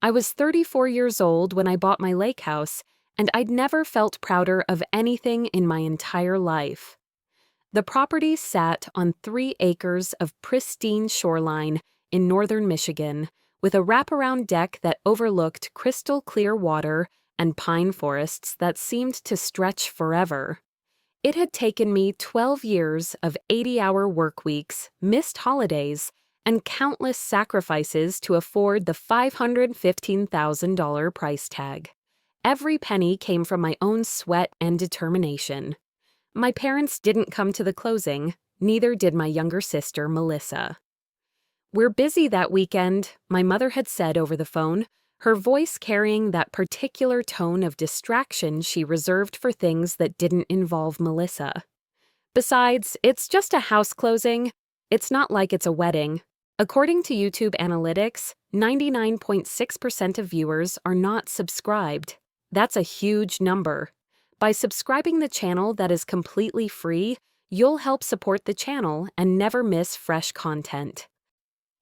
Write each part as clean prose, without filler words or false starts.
I was 34 years old when I bought my lake house, and I'd never felt prouder of anything in my entire life. The property sat on 3 acres of pristine shoreline in northern Michigan, with a wraparound deck that overlooked crystal clear water and pine forests that seemed to stretch forever. It had taken me 12 years of 80-hour work weeks, missed holidays, and countless sacrifices to afford the $515,000 price tag. Every penny came from my own sweat and determination. My parents didn't come to the closing, neither did my younger sister, Melissa. "We're busy that weekend," my mother had said over the phone, her voice carrying that particular tone of distraction she reserved for things that didn't involve Melissa. "Besides, it's just a house closing. It's not like it's a wedding." According to YouTube analytics, 99.6% of viewers are not subscribed. That's a huge number. By subscribing the channel that is completely free, you'll help support the channel and never miss fresh content.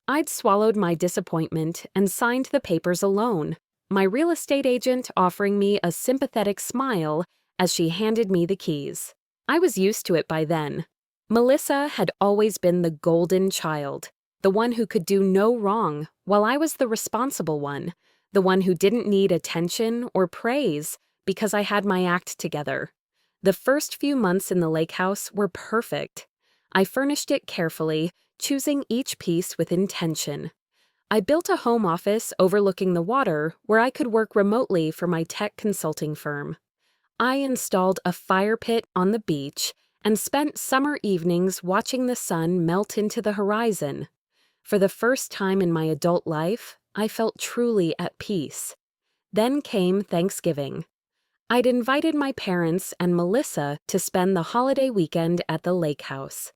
I'd swallowed my disappointment and signed the papers alone, my real estate agent offering me a sympathetic smile as she handed me the keys. I was used to it by then. Melissa had always been the golden child, the one who could do no wrong, while I was the responsible one, the one who didn't need attention or praise because I had my act together. The first few months in the lake house were perfect. I furnished it carefully, choosing each piece with intention. I built a home office overlooking the water where I could work remotely for my tech consulting firm. I installed a fire pit on the beach and spent summer evenings watching the sun melt into the horizon. For the first time in my adult life, I felt truly at peace. Then came Thanksgiving. I'd invited my parents and Melissa to spend the holiday weekend at the lake house.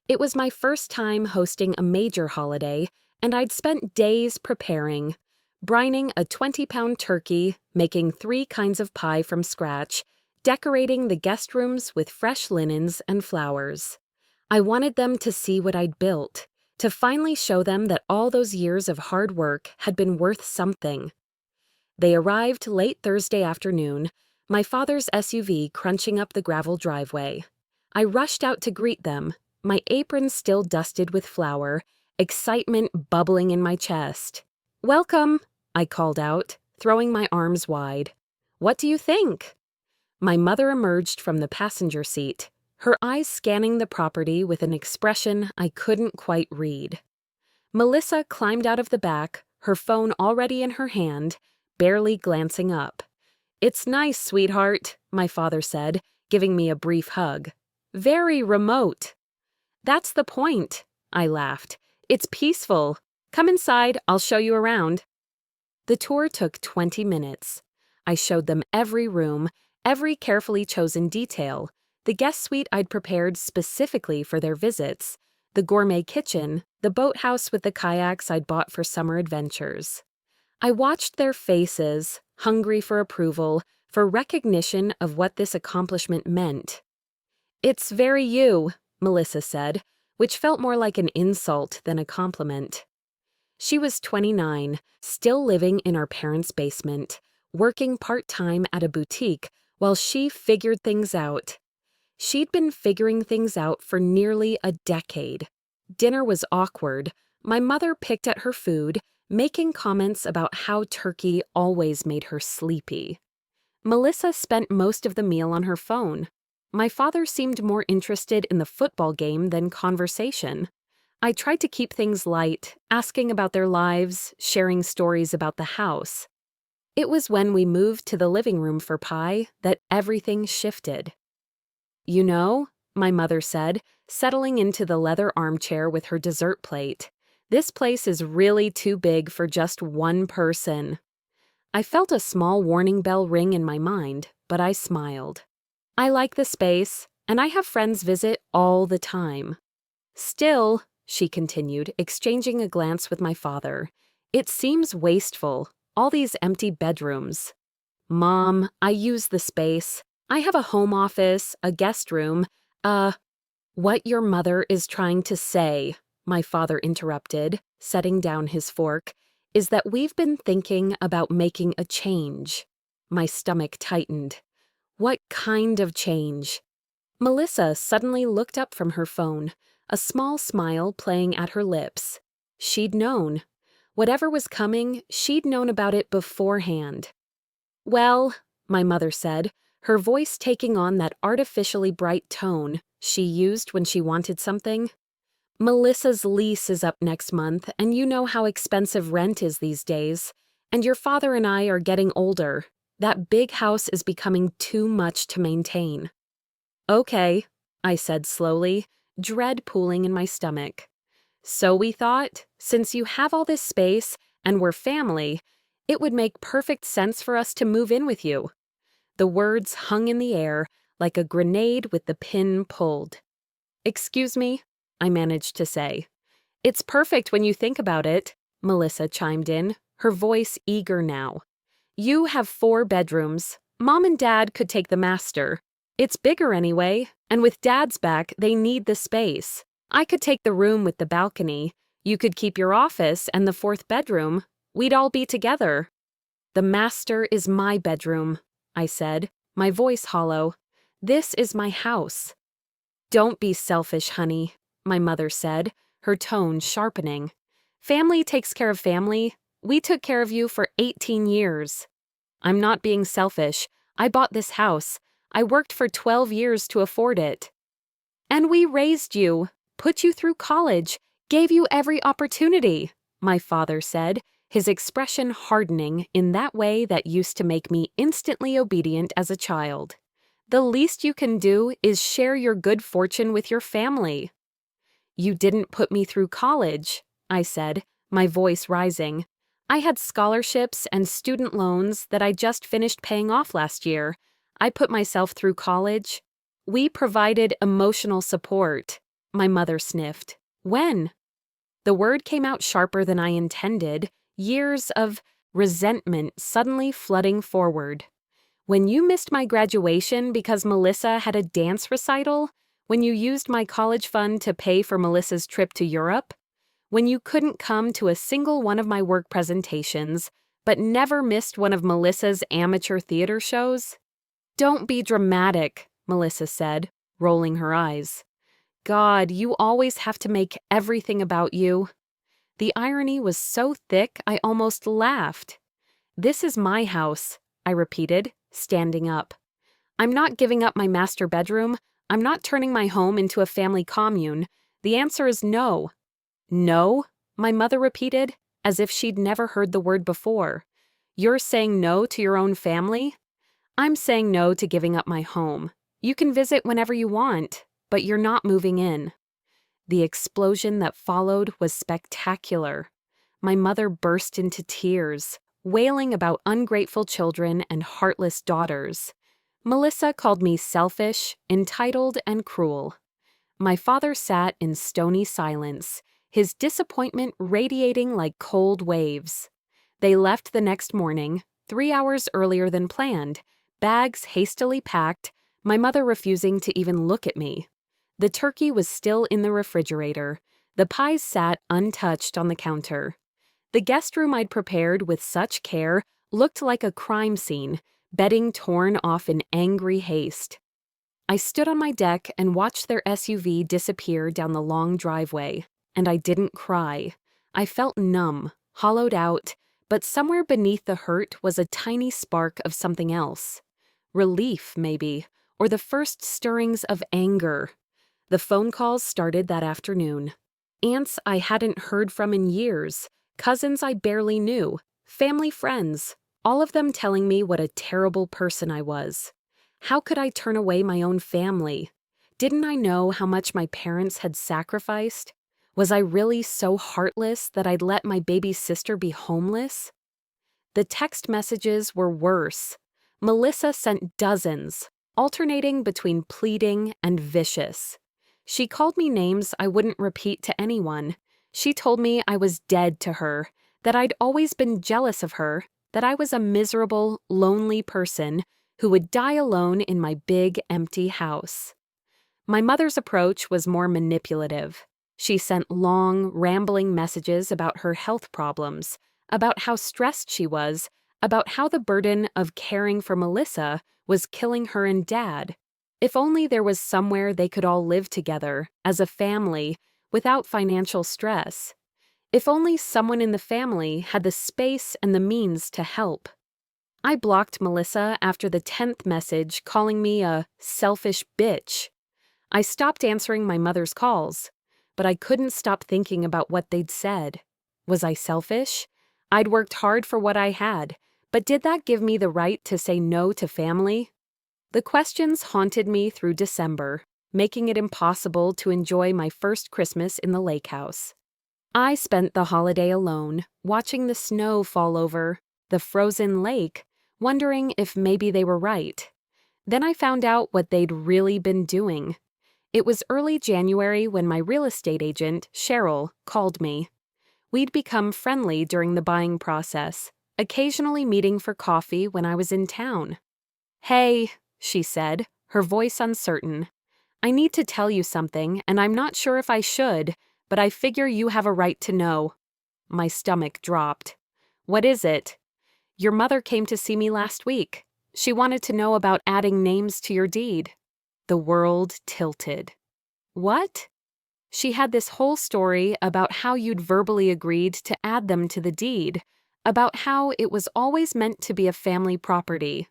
It was my first time hosting a major holiday, and I'd spent days preparing, brining a 20-pound turkey, making 3 kinds of pie from scratch, decorating the guest rooms with fresh linens and flowers. I wanted them to see what I'd built, to finally show them that all those years of hard work had been worth something. They arrived late Thursday afternoon, my father's SUV crunching up the gravel driveway. I rushed out to greet them, my apron still dusted with flour, excitement bubbling in my chest. "Welcome," I called out, throwing my arms wide. "What do you think?" My mother emerged from the passenger seat, her eyes scanning the property with an expression I couldn't quite read. Melissa climbed out of the back, her phone already in her hand, barely glancing up. "It's nice, sweetheart," my father said, giving me a brief hug. "Very remote." "That's the point," I laughed. "It's peaceful. Come inside, I'll show you around." The tour took 20 minutes. I showed them every room, every carefully chosen detail, the guest suite I'd prepared specifically for their visits, the gourmet kitchen, the boathouse with the kayaks I'd bought for summer adventures. I watched their faces, hungry for approval, for recognition of what this accomplishment meant. "It's very you," Melissa said, which felt more like an insult than a compliment. She was 29, still living in our parents' basement, working part-time at a boutique while she figured things out. She'd been figuring things out for nearly a decade. Dinner was awkward. My mother picked at her food, making comments about how turkey always made her sleepy. Melissa spent most of the meal on her phone. My father seemed more interested in the football game than conversation. I tried to keep things light, asking about their lives, sharing stories about the house. It was when we moved to the living room for pie that everything shifted. "You know," my mother said, settling into the leather armchair with her dessert plate, "this place is really too big for just one person." I felt a small warning bell ring in my mind, but I smiled. "I like the space, and I have friends visit all the time." "Still," she continued, exchanging a glance with my father, "it seems wasteful, all these empty bedrooms." "Mom, I use the space. I have a home office, a guest room, What your mother is trying to say," my father interrupted, setting down his fork, is that we've been thinking about making a change. My stomach tightened. What kind of change? Melissa suddenly looked up from her phone, a small smile playing at her lips. She'd known. Whatever was coming, she'd known about it beforehand. Well, my mother said, her voice taking on that artificially bright tone she used when she wanted something. Melissa's lease is up next month, and you know how expensive rent is these days. And your father and I are getting older. That big house is becoming too much to maintain. Okay, I said slowly, dread pooling in my stomach. So we thought, since you have all this space and we're family, it would make perfect sense for us to move in with you. The words hung in the air like a grenade with the pin pulled. Excuse me, I managed to say. It's perfect when you think about it, Melissa chimed in, her voice eager now. You have 4 bedrooms. Mom and Dad could take the master. It's bigger anyway, and with Dad's back, they need the space. I could take the room with the balcony. You could keep your office and the 4th bedroom. We'd all be together. The master is my bedroom, I said, my voice hollow. This is my house. Don't be selfish, honey, my mother said, her tone sharpening. Family takes care of family. We took care of you for 18 years. I'm not being selfish. I bought this house. I worked for 12 years to afford it. And we raised you, put you through college, gave you every opportunity, my father said, his expression hardening in that way that used to make me instantly obedient as a child. The least you can do is share your good fortune with your family. You didn't put me through college, I said, my voice rising. I had scholarships and student loans that I just finished paying off last year. I put myself through college. We provided emotional support, my mother sniffed. When? The word came out sharper than I intended, years of resentment suddenly flooding forward. When you missed my graduation because Melissa had a dance recital? When you used my college fund to pay for Melissa's trip to Europe? When you couldn't come to a single one of my work presentations, but never missed one of Melissa's amateur theater shows? Don't be dramatic, Melissa said, rolling her eyes. God, you always have to make everything about you. The irony was so thick I almost laughed. This is my house, I repeated, standing up. I'm not giving up my master bedroom. I'm not turning my home into a family commune. The answer is no. No? My mother repeated, as if she'd never heard the word before. You're saying no to your own family? I'm saying no to giving up my home. You can visit whenever you want, but you're not moving in. The explosion that followed was spectacular. My mother burst into tears, wailing about ungrateful children and heartless daughters. Melissa called me selfish, entitled, and cruel. My father sat in stony silence, his disappointment radiating like cold waves. They left the next morning, 3 hours earlier than planned, bags hastily packed, my mother refusing to even look at me. The turkey was still in the refrigerator. The pies sat untouched on the counter. The guest room I'd prepared with such care looked like a crime scene, bedding torn off in angry haste. I stood on my deck and watched their SUV disappear down the long driveway, and I didn't cry. I felt numb, hollowed out, but somewhere beneath the hurt was a tiny spark of something else. Relief, maybe, or the first stirrings of anger. The phone calls started that afternoon. Aunts I hadn't heard from in years, cousins I barely knew, family friends, all of them telling me what a terrible person I was. How could I turn away my own family? Didn't I know how much my parents had sacrificed? Was I really so heartless that I'd let my baby sister be homeless? The text messages were worse. Melissa sent dozens, alternating between pleading and vicious. She called me names I wouldn't repeat to anyone. She told me I was dead to her, that I'd always been jealous of her, that I was a miserable, lonely person who would die alone in my big, empty house. My mother's approach was more manipulative. She sent long, rambling messages about her health problems, about how stressed she was, about how the burden of caring for Melissa was killing her and Dad. If only there was somewhere they could all live together, as a family, without financial stress. If only someone in the family had the space and the means to help. I blocked Melissa after the 10th message calling me a selfish bitch. I stopped answering my mother's calls, but I couldn't stop thinking about what they'd said. Was I selfish? I'd worked hard for what I had, but did that give me the right to say no to family? The questions haunted me through December, making it impossible to enjoy my first Christmas in the lake house. I spent the holiday alone, watching the snow fall over the frozen lake, wondering if maybe they were right. Then I found out what they'd really been doing. It was early January when my real estate agent, Cheryl, called me. We'd become friendly during the buying process, occasionally meeting for coffee when I was in town. "Hey," she said, her voice uncertain. "I need to tell you something, and I'm not sure if I should, but I figure you have a right to know." My stomach dropped. "What is it?" "Your mother came to see me last week. She wanted to know about adding names to your deed." The world tilted. "What?" "She had this whole story about how you'd verbally agreed to add them to the deed, about how it was always meant to be a family property.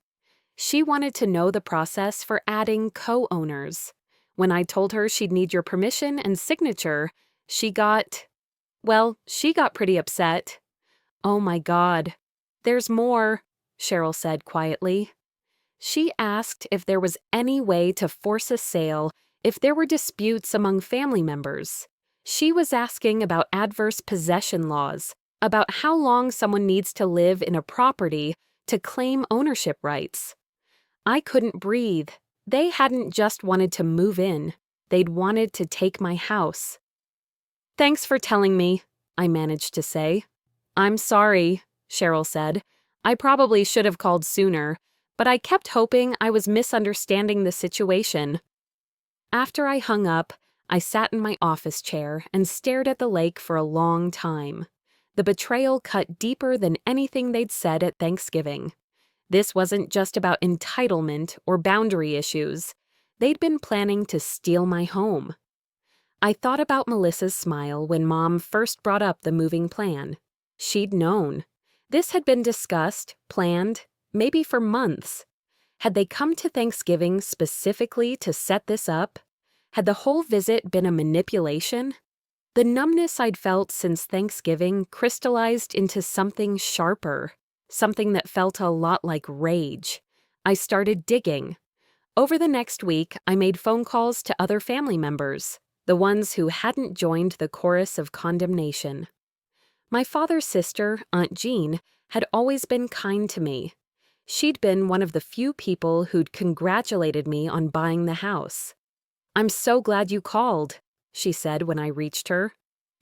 She wanted to know the process for adding co-owners. When I told her she'd need your permission and signature, she got pretty upset." "Oh my God. There's more," Cheryl said quietly. "She asked if there was any way to force a sale if there were disputes among family members. She was asking about adverse possession laws, about how long someone needs to live in a property to claim ownership rights." I couldn't breathe. They hadn't just wanted to move in. They'd wanted to take my house. "Thanks for telling me," I managed to say. "I'm sorry," Cheryl said. "I probably should have called sooner, but I kept hoping I was misunderstanding the situation." After I hung up, I sat in my office chair and stared at the lake for a long time. The betrayal cut deeper than anything they'd said at Thanksgiving. This wasn't just about entitlement or boundary issues. They'd been planning to steal my home. I thought about Melissa's smile when Mom first brought up the moving plan. She'd known. This had been discussed, planned, maybe for months. Had they come to Thanksgiving specifically to set this up? Had the whole visit been a manipulation? The numbness I'd felt since Thanksgiving crystallized into something sharper, something that felt a lot like rage. I started digging. Over the next week, I made phone calls to other family members, the ones who hadn't joined the chorus of condemnation. My father's sister, Aunt Jean, had always been kind to me. She'd been one of the few people who'd congratulated me on buying the house. "I'm so glad you called," she said when I reached her.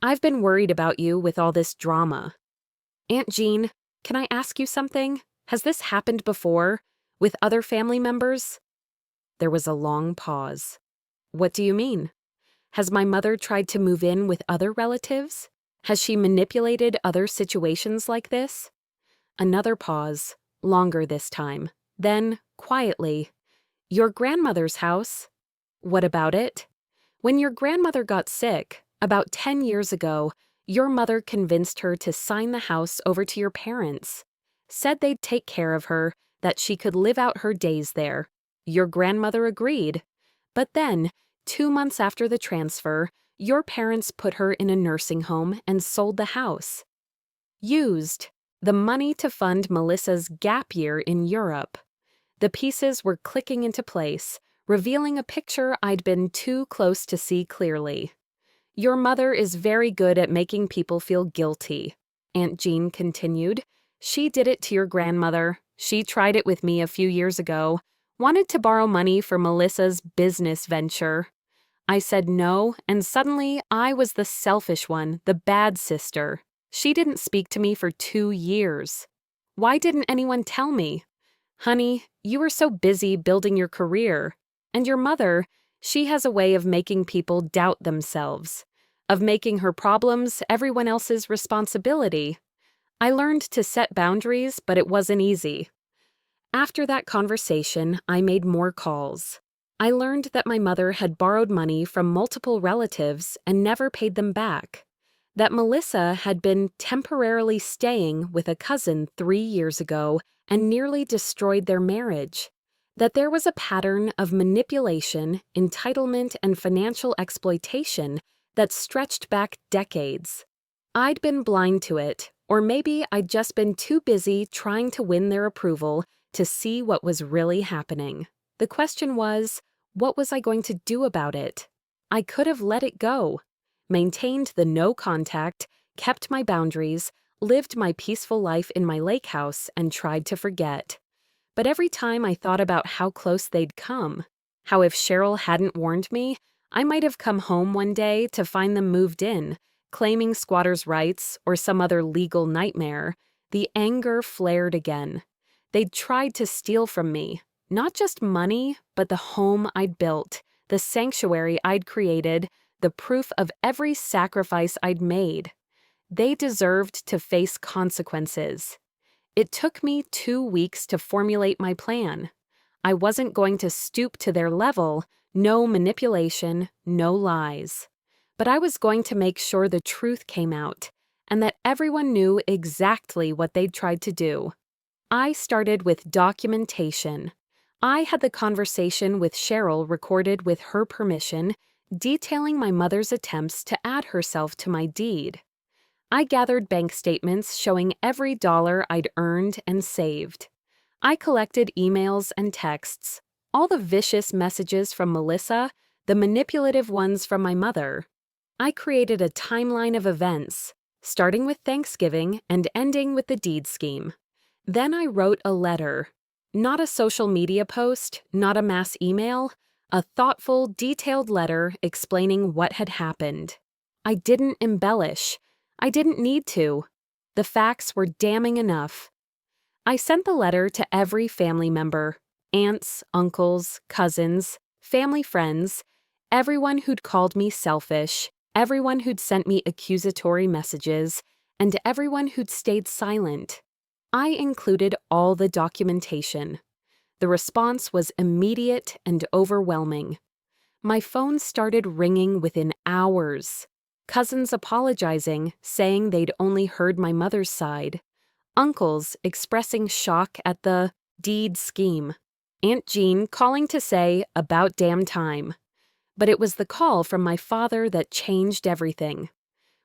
"I've been worried about you with all this drama." "Aunt Jean, can I ask you something? Has this happened before? With other family members?" There was a long pause. "What do you mean? Has my mother tried to move in with other relatives? Has she manipulated other situations like this?" Another pause, longer this time. Then, quietly, "Your grandmother's house? What about it? When your grandmother got sick, about 10 years ago, your mother convinced her to sign the house over to your parents. Said they'd take care of her, that she could live out her days there. Your grandmother agreed. But then, 2 months after the transfer, your parents put her in a nursing home and sold the house. Used the money to fund Melissa's gap year in Europe. The pieces were clicking into place, revealing a picture I'd been too close to see clearly. Your mother is very good at making people feel guilty," Aunt Jean continued. "She did it to your grandmother. She tried it with me a few years ago. Wanted to borrow money for Melissa's business venture. I said no, and suddenly I was the selfish one, the bad sister. She didn't speak to me for 2 years. Why didn't anyone tell me? Honey, you were so busy building your career. And your mother, she has a way of making people doubt themselves, of making her problems everyone else's responsibility. I learned to set boundaries, but it wasn't easy. After that conversation, I made more calls. I learned that my mother had borrowed money from multiple relatives and never paid them back. That Melissa had been temporarily staying with a cousin 3 years ago and nearly destroyed their marriage. That there was a pattern of manipulation, entitlement, and financial exploitation that stretched back decades. I'd been blind to it, or maybe I'd just been too busy trying to win their approval to see what was really happening. The question was, what was I going to do about it? I could have let it go, maintained the no contact, kept my boundaries, lived my peaceful life in my lake house, and tried to forget. But every time I thought about how close they'd come, how if Cheryl hadn't warned me, I might have come home one day to find them moved in, claiming squatters' rights or some other legal nightmare, the anger flared again. They'd tried to steal from me, not just money, but the home I'd built, the sanctuary I'd created, the proof of every sacrifice I'd made. They deserved to face consequences. It took me 2 weeks to formulate my plan. I wasn't going to stoop to their level, no manipulation, no lies. But I was going to make sure the truth came out, and that everyone knew exactly what they'd tried to do. I started with documentation. I had the conversation with Cheryl recorded with her permission, detailing my mother's attempts to add herself to my deed. I gathered bank statements showing every dollar I'd earned and saved. I collected emails and texts, all the vicious messages from Melissa, the manipulative ones from my mother. I created a timeline of events, starting with Thanksgiving and ending with the deed scheme. Then I wrote a letter. Not a social media post, not a mass email, a thoughtful, detailed letter explaining what had happened. I didn't embellish. I didn't need to. The facts were damning enough. I sent the letter to every family member, aunts, uncles, cousins, family friends, everyone who'd called me selfish, everyone who'd sent me accusatory messages, and everyone who'd stayed silent. I included all the documentation. The response was immediate and overwhelming. My phone started ringing within hours. Cousins apologizing, saying they'd only heard my mother's side. Uncles expressing shock at the deed scheme. Aunt Jean calling to say, about damn time. But it was the call from my father that changed everything.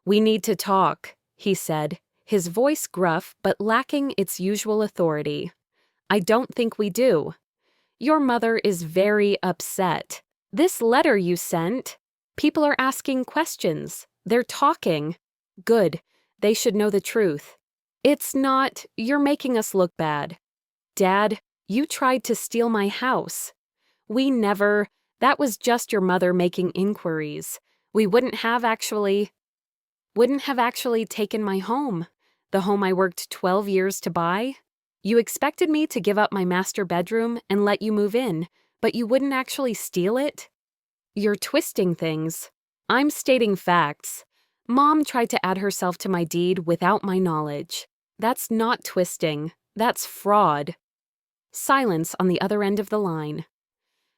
"We need to talk," he said, his voice gruff but lacking its usual authority. "I don't think we do. Your mother is very upset. This letter you sent, people are asking questions. They're talking. Good. They should know the truth. It's not, you're making us look bad. Dad, you tried to steal my house. We never, that was just your mother making inquiries. We wouldn't have actually taken my home, the home I worked 12 years to buy. You expected me to give up my master bedroom and let you move in, but you wouldn't actually steal it? You're twisting things. I'm stating facts. Mom tried to add herself to my deed without my knowledge. That's not twisting. That's fraud." Silence on the other end of the line.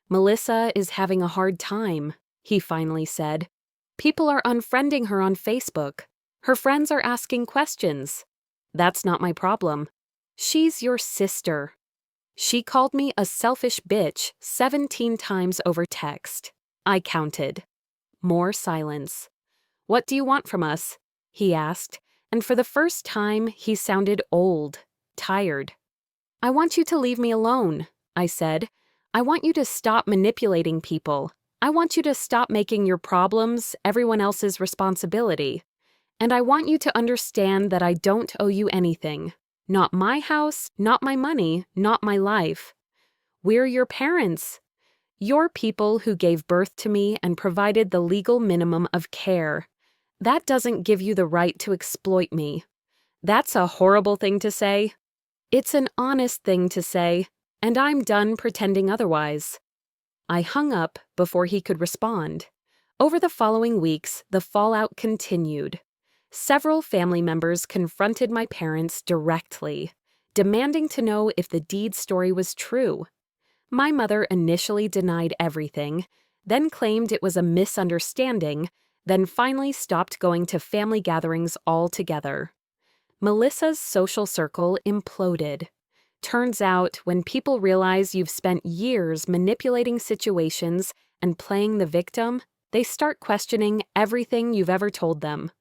"Melissa is having a hard time," he finally said. "People are unfriending her on Facebook. Her friends are asking questions. That's not my problem. She's your sister. She called me a selfish bitch 17 times over text. I counted." More silence. "What do you want from us?" he asked, and for the first time he sounded old, tired. "I want you to leave me alone," I said. "I want you to stop manipulating people. I want you to stop making your problems everyone else's responsibility. And I want you to understand that I don't owe you anything. Not my house, not my money, not my life. We're your parents. You're people who gave birth to me and provided the legal minimum of care. That doesn't give you the right to exploit me. That's a horrible thing to say. It's an honest thing to say, and I'm done pretending otherwise." I hung up before he could respond. Over the following weeks, the fallout continued. Several family members confronted my parents directly, demanding to know if the deed story was true. My mother initially denied everything, then claimed it was a misunderstanding, then finally stopped going to family gatherings altogether. Melissa's social circle imploded. Turns out, when people realize you've spent years manipulating situations and playing the victim, they start questioning everything you've ever told them.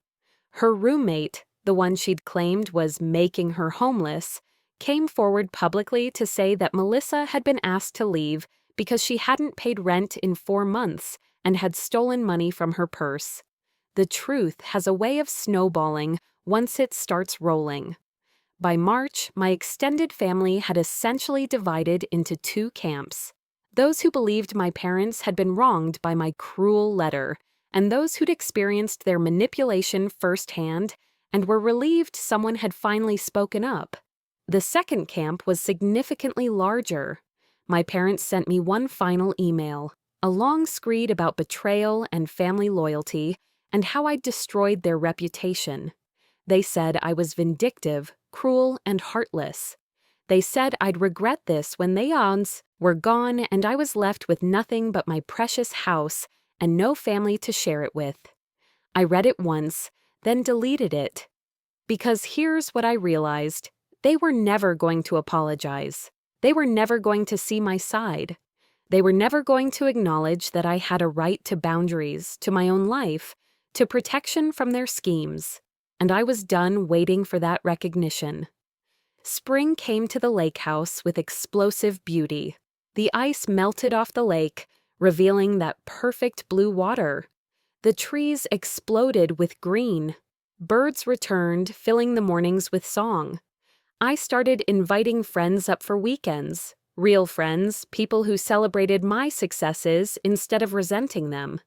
Her roommate, the one she'd claimed was making her homeless, came forward publicly to say that Melissa had been asked to leave because she hadn't paid rent in 4 months and had stolen money from her purse. The truth has a way of snowballing once it starts rolling. By March, my extended family had essentially divided into 2 camps: those who believed my parents had been wronged by my cruel letter, and those who'd experienced their manipulation firsthand and were relieved someone had finally spoken up. The second camp was significantly larger. My parents sent me one final email, a long screed about betrayal and family loyalty, and how I'd destroyed their reputation. They said I was vindictive, cruel, and heartless. They said I'd regret this when they were gone and I was left with nothing but my precious house and no family to share it with. I read it once, then deleted it. Because here's what I realized: they were never going to apologize. They were never going to see my side. They were never going to acknowledge that I had a right to boundaries, to my own life, to protection from their schemes. And I was done waiting for that recognition. Spring came to the lake house with explosive beauty. The ice melted off the lake, revealing that perfect blue water. The trees exploded with green. Birds returned, filling the mornings with song. I started inviting friends up for weekends. Real friends, people who celebrated my successes instead of resenting them.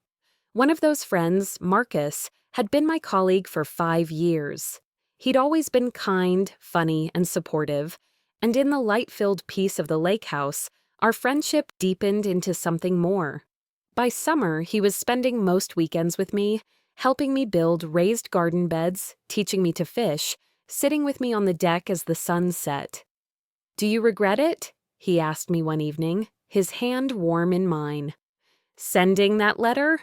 One of those friends, Marcus, had been my colleague for 5 years. He'd always been kind, funny, and supportive, and in the light-filled peace of the lake house, our friendship deepened into something more. By summer, he was spending most weekends with me, helping me build raised garden beds, teaching me to fish, sitting with me on the deck as the sun set. "Do you regret it?" he asked me one evening, his hand warm in mine. "Sending that letter?"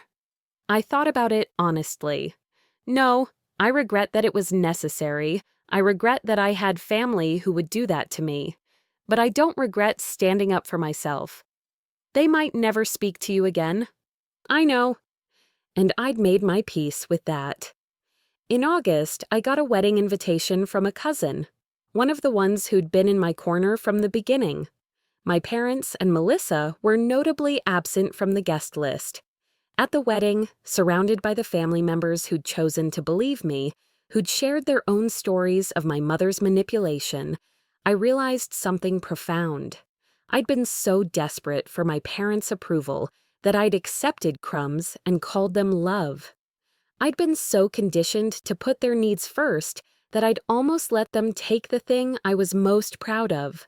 I thought about it honestly. No, I regret that it was necessary. I regret that I had family who would do that to me. But I don't regret standing up for myself. They might never speak to you again. I know. And I'd made my peace with that. In August, I got a wedding invitation from a cousin, one of the ones who'd been in my corner from the beginning. My parents and Melissa were notably absent from the guest list. At the wedding, surrounded by the family members who'd chosen to believe me, who'd shared their own stories of my mother's manipulation, I realized something profound. I'd been so desperate for my parents' approval that I'd accepted crumbs and called them love. I'd been so conditioned to put their needs first that I'd almost let them take the thing I was most proud of.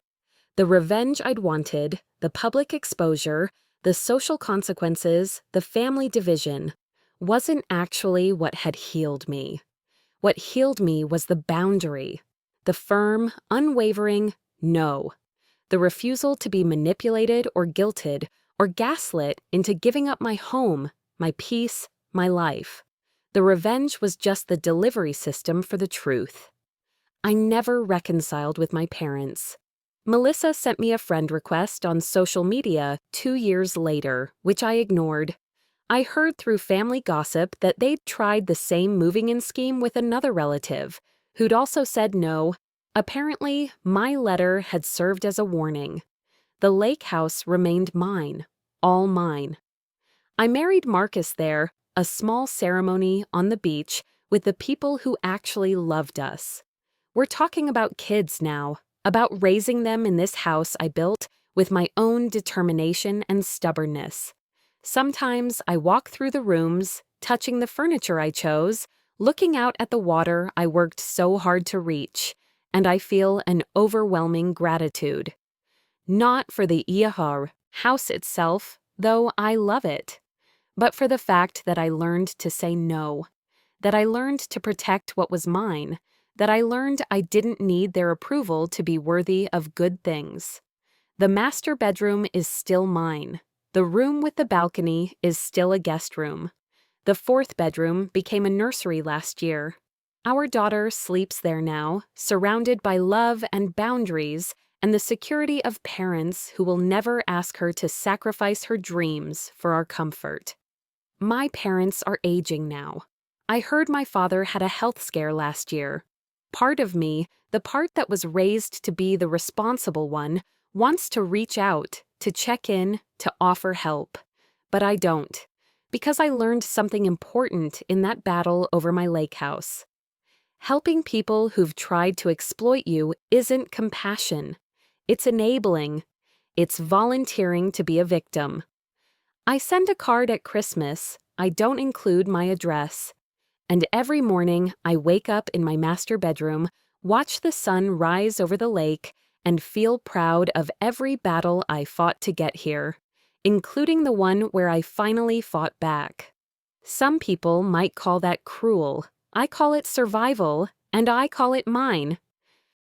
The revenge I'd wanted, the public exposure, the social consequences, the family division, wasn't actually what had healed me. What healed me was the boundary, the firm, unwavering no, the refusal to be manipulated or guilted or gaslit into giving up my home, my peace, my life. The revenge was just the delivery system for the truth. I never reconciled with my parents. Melissa sent me a friend request on social media 2 years later, which I ignored. I heard through family gossip that they'd tried the same moving-in scheme with another relative, who'd also said no. Apparently, my letter had served as a warning. The lake house remained mine, all mine. I married Marcus there, a small ceremony on the beach with the people who actually loved us. We're talking about kids now, about raising them in this house I built with my own determination and stubbornness. Sometimes I walk through the rooms, touching the furniture I chose, looking out at the water I worked so hard to reach, and I feel an overwhelming gratitude. Not for the AITA house itself, though I love it, but for the fact that I learned to say no. that I learned to protect what was mine, that I learned I didn't need their approval to be worthy of good things. The master bedroom is still mine. The room with the balcony is still a guest room. The fourth bedroom became a nursery last year. Our daughter sleeps there now, surrounded by love and boundaries and the security of parents who will never ask her to sacrifice her dreams for our comfort. My parents are aging now. I heard my father had a health scare last year. Part of me, the part that was raised to be the responsible one, wants to reach out, to check in, to offer help. But I don't, because I learned something important in that battle over my lake house. Helping people who've tried to exploit you isn't compassion. It's enabling. It's volunteering to be a victim. I send a card at Christmas. I don't include my address. And every morning, I wake up in my master bedroom, watch the sun rise over the lake, and feel proud of every battle I fought to get here, including the one where I finally fought back. Some people might call that cruel. I call it survival, and I call it mine.